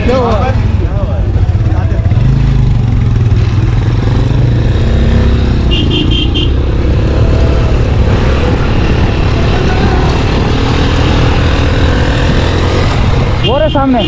क्या हुआ? वो रे सामने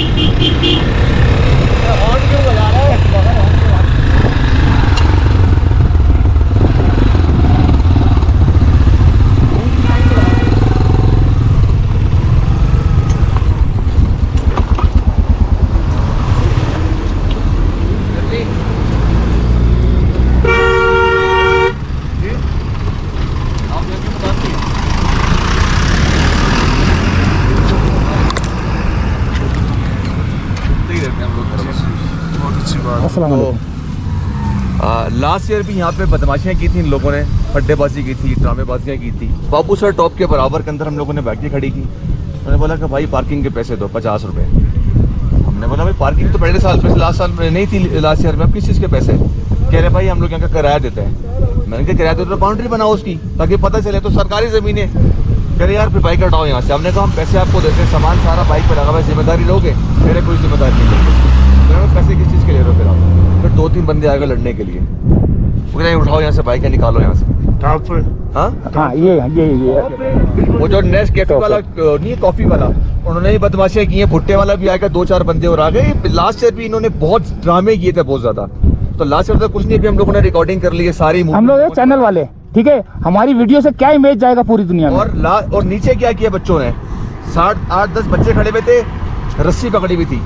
लास्ट ईयर भी यहाँ पे बदमाशियाँ की थी इन लोगों ने, फड्डेबाजी की थी, ड्रामेबाजियाँ की थी। बाबू सर टॉप के बराबर के अंदर हम लोगों ने बैठके खड़ी की। उन्होंने बोला कि भाई पार्किंग के पैसे दो 50 रुपये। हमने बोला भाई पार्किंग तो पहले साल लास्ट साल में नहीं थी, लास्ट ईयर में अब किस चीज़ के पैसे? कह रहे भाई हम लोग यहाँ का किराया देते हैं। मैंने कहा किराया देते तो बाउंड्री बनाओ उसकी, ताकि पता चले तो सरकारी ज़मीन है। कह रहे यार फिर बाइक हटाओ यहाँ से। हमने कहा हम पैसे आपको देते हैं, सामान सारा बाइक पर लगा हुआ, जिम्मेदारी लोगे? कह रहे कोई जिम्मेदारी नहीं लोगे। पैसे किस चीज़ के ले रहे हो फिर आप? फिर 2-3 बंदे आएगा लड़ने के लिए। उठाओ यहाँ से बाइक है, निकालो यहाँ से। हाँ ये वो जो नेक्स्ट कैफे वाला नहीं है, कॉफी वाला, उन्होंने ही बदमाशियाँ की हैं। भुट्टे वाला भी आएगा, 2-4 बंदे और आ गए। लास्ट ईयर भी इन्होंने बहुत ड्रामे किए थे, बहुत ज्यादा। तो लास्ट ईयर तो कुछ नहीं, भी हम लोगों ने रिकॉर्डिंग कर ली है सारी। हम लोग चैनल वाले, ठीक है, हमारी वीडियो से क्या इमेज जाएगा पूरी दुनिया में। और नीचे क्या किया बच्चों ने, 8-10 बच्चे खड़े हुए थे, रस्सी पकड़ी हुई थी।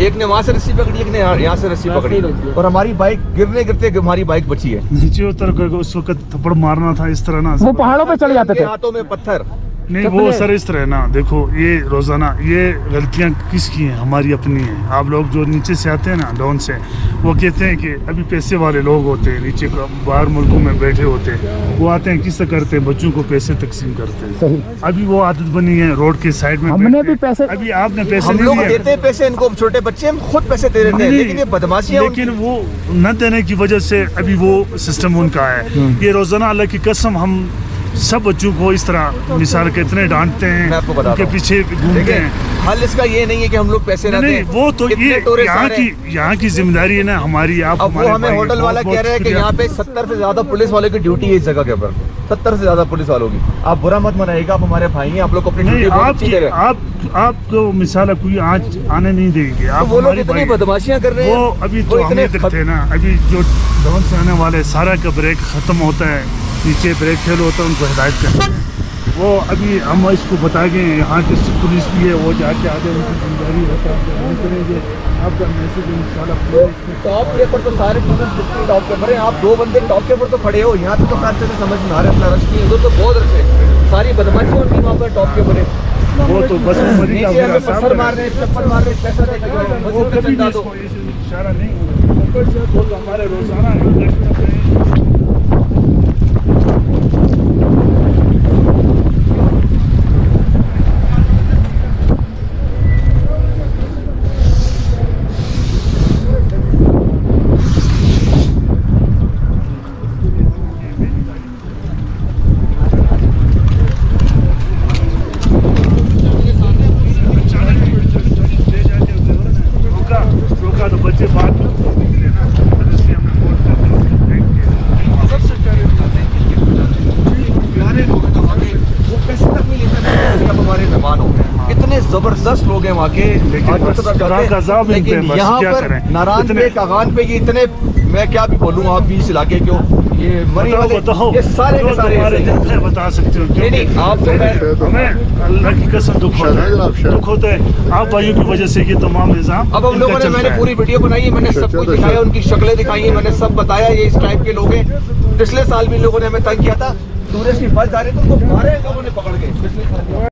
एक ने वहाँ से रस्सी पकड़ी, एक ने यहाँ से रस्सी पकड़ी, और हमारी बाइक गिरने गिरते हमारी बाइक बची है। नीचे उतर कर उस वक्त थप्पड़ मारना था इस तरह ना, वो पहाड़ों पे चले जाते थे, हाथों में पत्थर। नहीं वो सर इस तरह ना, देखो ये रोजाना ये गलतियां किसकी हैं? हमारी अपनी हैं। आप लोग जो नीचे से आते हैं ना, डाउन से, वो कहते हैं कि अभी पैसे वाले लोग होते हैं, नीचे बाहर मुल्कों में बैठे होते हैं, वो आते हैं किससे करते हैं, बच्चों को पैसे तकसीम करते हैं। सही। अभी वो आदत बनी है रोड के साइड में। हमने भी पैसे, अभी आपने पैसे हम लोग देते हैं पैसे इनको, छोटे बच्चे हम खुद पैसे दे रहे हैं, लेकिन ये बदमाशियां, लेकिन वो न देने की वजह से अभी वो सिस्टम उनका है। ये रोजाना अल्लाह की कसम हम सब बच्चों को इस तरह मिसाल के इतने डांटते हैं, मैं आपको बताता उनके पीछे घूमते हैं। हल इसका ये नहीं है कि हम लोग पैसे ना दें, वो तो ये यहाँ की जिम्मेदारी है ना हमारी। आप अब वो हमें होटल वाला कह रहे हैं कि यहाँ पे 70 से ज्यादा पुलिस वालों की ड्यूटी है इस जगह के ऊपर, 70 से ज्यादा पुलिस वालों की। आप बुरा मत मनाइएगा, आप हमारे भाई हैं, आप लोग अपनी ड्यूटी आपको मिसाल कोई आज आने नहीं देंगे। आप वो लोग इतनी बदमाशियां कर रहे हैं। वो अभी तो हमें देखते हैं ना, अभी जो डाउन से आने वाले सारा का ब्रेक खत्म होता है, नीचे ब्रेक फेल होता है, उनको हिदायत करते हैं। वो अभी हम इसको बताएंगे, यहाँ की पुलिस भी है, वो जाके आगे उनकी जिम्मेदारी करेंगे। आपका मैसेज इंशाल्लाह टॉप के ऊपर तो सारे टॉप के ऊपर हैं। आप 2 बंदे टॉप के ऊपर तो खड़े हो, यहाँ पे तो खास से समझ में आ रहा है, अपना रश नहीं, उधर तो बहुत रश है, सारी बदमाशी होती है वहाँ पर टॉप के ऊपर है। वो तो बस पत्थर मार रहे, चप्पल मार रहे, पैसा दे इशारा नहीं हो हमारे रोजाना तो बच्चे बात इतने जबरदस्त लोग हैं वहाँ के, लेकिन यहाँ पर नारायण पे कागान पे ये इतने, मैं क्या भी बोलूँ आप भी इस इलाके क्यों ये मरी वाले ये सारे के सारे बता सकते हो। नहीं आप तो हमें अल्लाह की कसम दुख होता है आप भाइयों की वजह से ये तमाम निजाम। अब हम लोगों ने, मैंने पूरी वीडियो बनाई है, मैंने सब कुछ दिखाया, उनकी शक्लें दिखाई है, मैंने सब बताया ये इस टाइप के लोग हैं। पिछले साल भी लोगों ने हमें तंग किया था, टूरिस्ट की बस जा रही थी, उनको मारे लोगों ने पकड़ के पिछले साल।